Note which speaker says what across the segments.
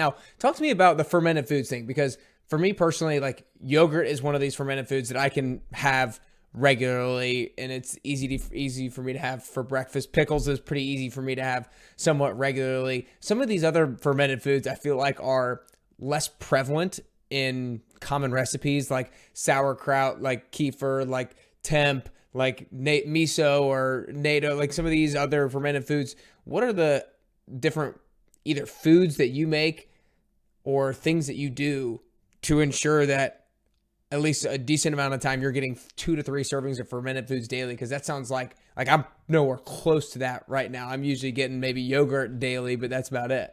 Speaker 1: Now, talk to me about the fermented foods thing, because for me personally, like yogurt is one of these fermented foods that I can have regularly, and it's easy for me to have for breakfast. Pickles is pretty easy for me to have somewhat regularly. Some of these other fermented foods I feel like are less prevalent in common recipes, like sauerkraut, like kefir, like temp, like miso or natto, like some of these other fermented foods. What are the different either foods that you make or things that you do to ensure that at least a decent amount of time you're getting 2 to 3 servings of fermented foods daily? Because that sounds like I'm nowhere close to that right now. I'm usually getting maybe yogurt daily, but that's about it.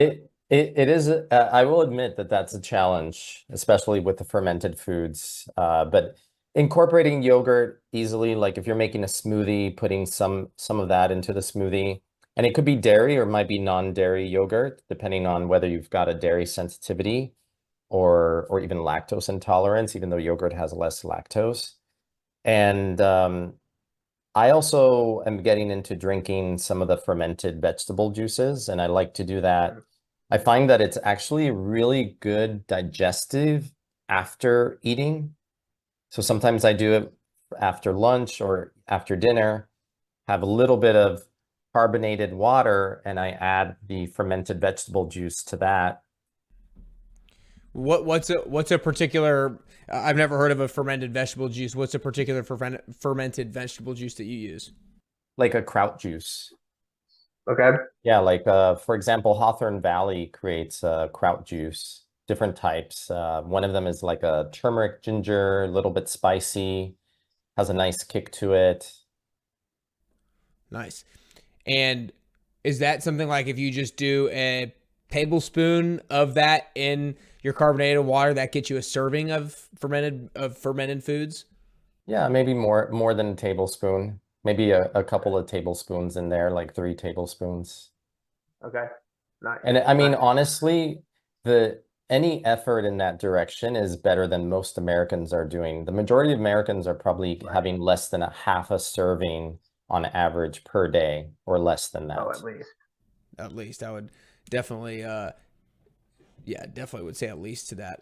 Speaker 2: It is, I will admit that that's a challenge, especially with the fermented foods. But incorporating yogurt easily, like if you're making a smoothie, putting some of that into the smoothie, and it could be dairy or it might be non-dairy yogurt, depending on whether you've got a dairy sensitivity or even lactose intolerance, even though yogurt has less lactose. And I also am getting into drinking some of the fermented vegetable juices, and I like to do that. I find that it's actually really good digestive after eating. So sometimes I do it after lunch or after dinner, have a little bit of carbonated water, and I add the fermented vegetable juice to that.
Speaker 1: What's a particular? I've never heard of a fermented vegetable juice. What's a particular fermented vegetable juice that you use?
Speaker 2: Like a kraut juice.
Speaker 3: Okay.
Speaker 2: Yeah, like for example, Hawthorne Valley creates kraut juice, different types. One of them is like a turmeric ginger, a little bit spicy, has a nice kick to it.
Speaker 1: Nice. And is that something like if you just do a tablespoon of that in your carbonated water, that gets you a serving of fermented foods?
Speaker 2: Yeah, maybe more than a tablespoon. Maybe a couple of tablespoons in there, like 3 tablespoons.
Speaker 3: Okay. Nice.
Speaker 2: And I mean,
Speaker 3: Nice.
Speaker 2: honestly, the any effort in that direction is better than most Americans are doing. The majority of Americans are probably
Speaker 3: Right.
Speaker 2: having less than a half a serving on average per day, or less than
Speaker 3: Oh,
Speaker 2: that.
Speaker 3: at least.
Speaker 1: At least I would definitely, yeah, definitely would say at least to that.